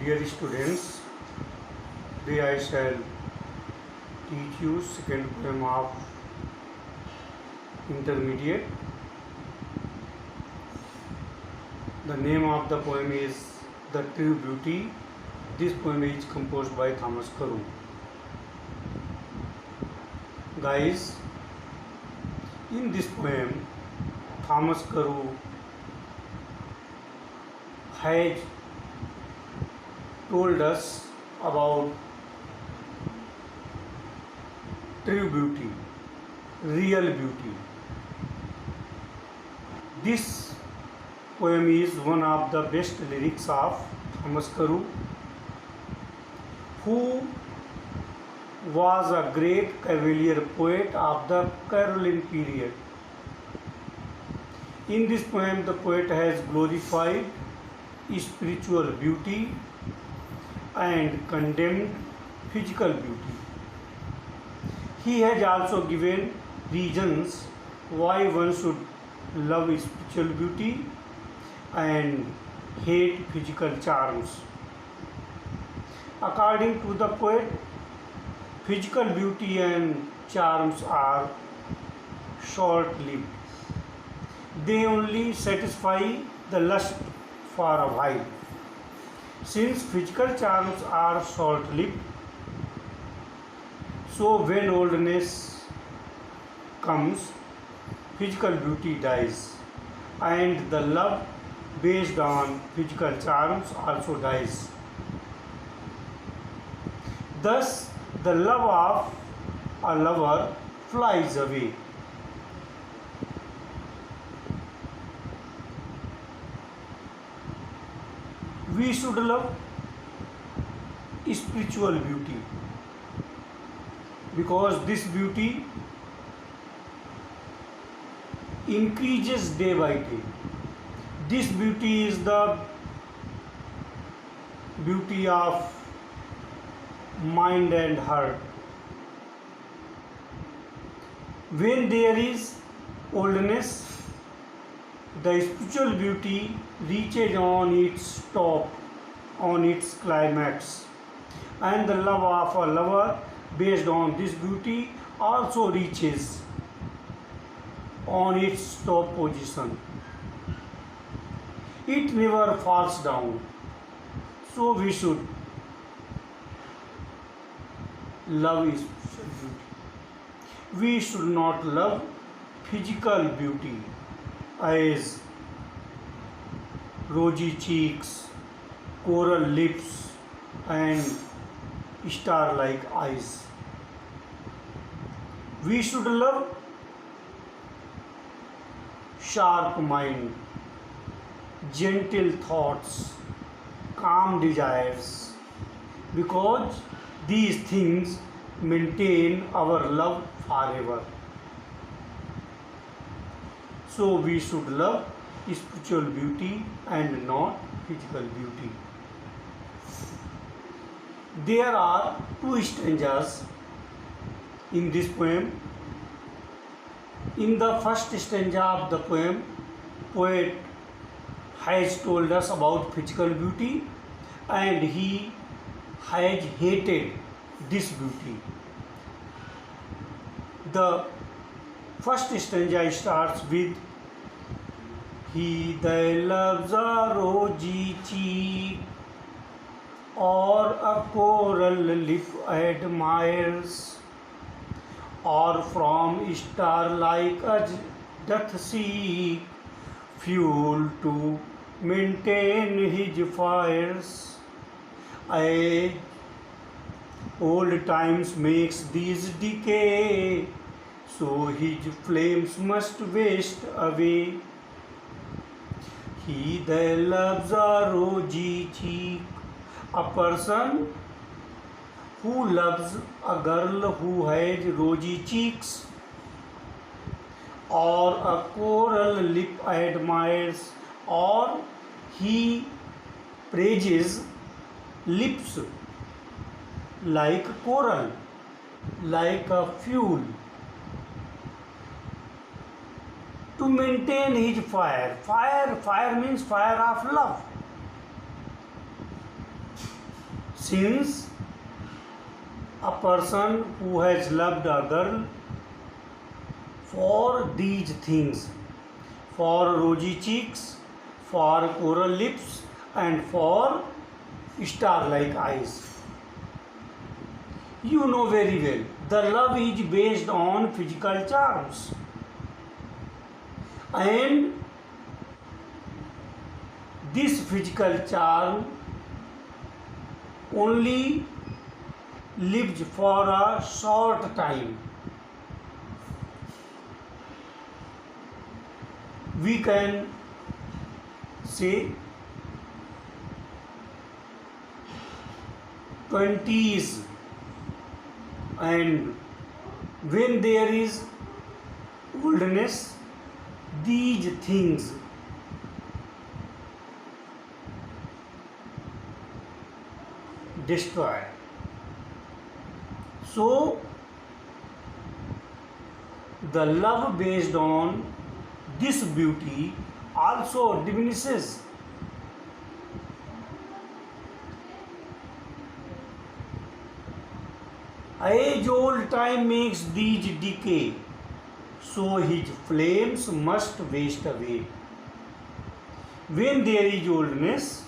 Dear students, today I shall teach you second poem of intermediate. The name of the poem is The True Beauty. This poem is composed by Thomas Carew. Guys, in this poem, Thomas Carew has told us about true beauty, real beauty. This poem is one of the best lyrics of Thomas Carew, who was a great cavalier poet of the Caroline period. In this poem, the poet has glorified spiritual beauty and condemned physical beauty. He has also given reasons why one should love spiritual beauty and hate physical charms. According to the poet, physical beauty and charms are short-lived. They only satisfy the lust for a while. Since physical charms are short-lived, so when oldness comes, physical beauty dies, and the love based on physical charms also dies. Thus, the love of a lover flies away. We should love spiritual beauty because this beauty increases day by day. This beauty is the beauty of mind and heart. When there is oldness, the spiritual beauty reaches on its top, on its climax, and the love of a lover based on this beauty also reaches on its top position. It never falls down. So we should love spiritual beauty. We should not love physical beauty as rosy cheeks, coral lips, and star-like eyes. We should love sharp mind, gentle thoughts, calm desires, because these things maintain our love forever. So we should love spiritual beauty and not physical beauty. There are two stanzas in this poem. In the first stanza of the poem, poet has told us about physical beauty and he has hated this beauty. The first stanza starts with He that loves a rosy cheek or a coral lip admires, or from star like us doth seek fuel to maintain his fires. As old times makes these decay, so his flames must waste away. He that loves a rosy cheek, a person who loves a girl who has rosy cheeks, or a coral lip admires, or he praises lips like coral, like a fuel, to maintain his fire. Fire means fire of love. since a person who has loved a girl for these things, for rosy cheeks, for coral lips, and for star-like eyes. You know very well, the love is based on physical charms, and this physical charm only lives for a short time. We can say 20s, and when there is oldness, these things destroy. So the love based on this beauty also diminishes. Age old time makes these decay, so his flames must waste away. When there is oldness,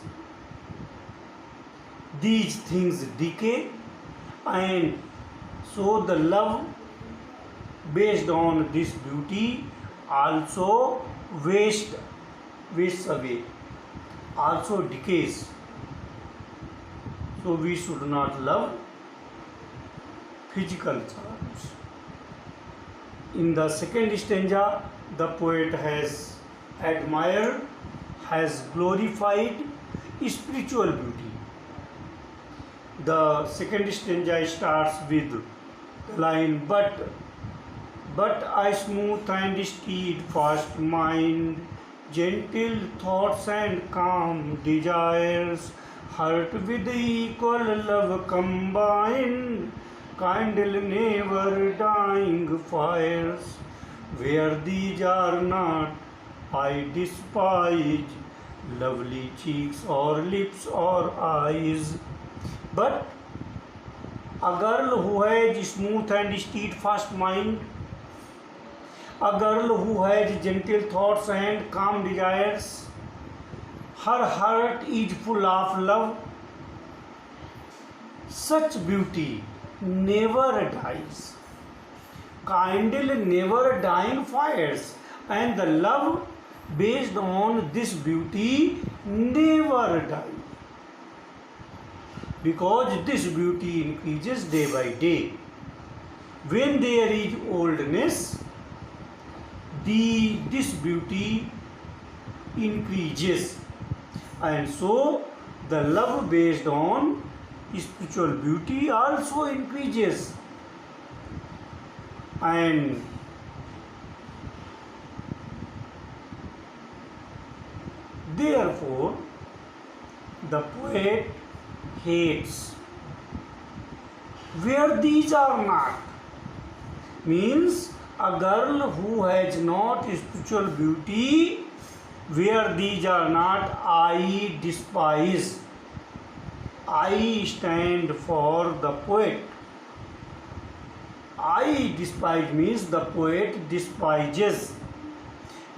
these things decay, and so the love based on this beauty also wastes away, also decays. So we should not love physical charms. In the second stanza, the poet has admired, has glorified spiritual beauty. The second stanza starts with the line, but I smooth and steadfast mind, gentle thoughts and calm desires, heart with equal love combined, kindle never dying fires. Where these are not, I despise lovely cheeks or lips or eyes. But a girl who has smooth and steadfast mind, a girl who has gentle thoughts and calm desires, her heart is full of love. Such beauty never dies. Kindle never dying fires, and the love based on this beauty never dies, because this beauty increases day by day. When there is oldness, this beauty increases, and so the love based on spiritual beauty also increases. And therefore the poet hates where these are not, means a girl who has not spiritual beauty, where these are not, I despise. I stand for the poet. I despise means the poet despises,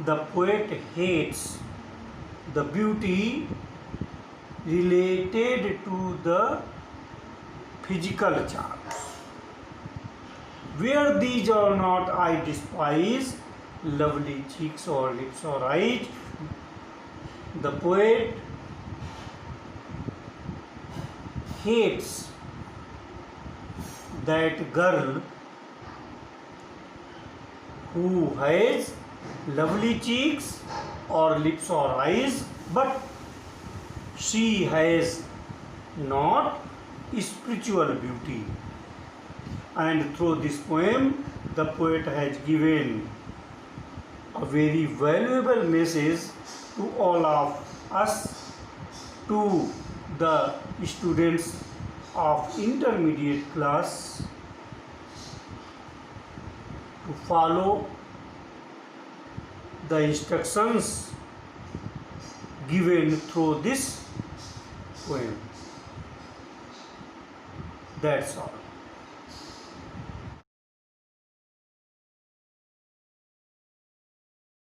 the poet hates the beauty related to the physical charms. Where these are not, I despise lovely cheeks or lips or eyes. The poet hates that girl who has lovely cheeks or lips or eyes, but she has not spiritual beauty. And through this poem, the poet has given a very valuable message to all of us, to the students of intermediate class, to follow the instructions given through this poem. That's all.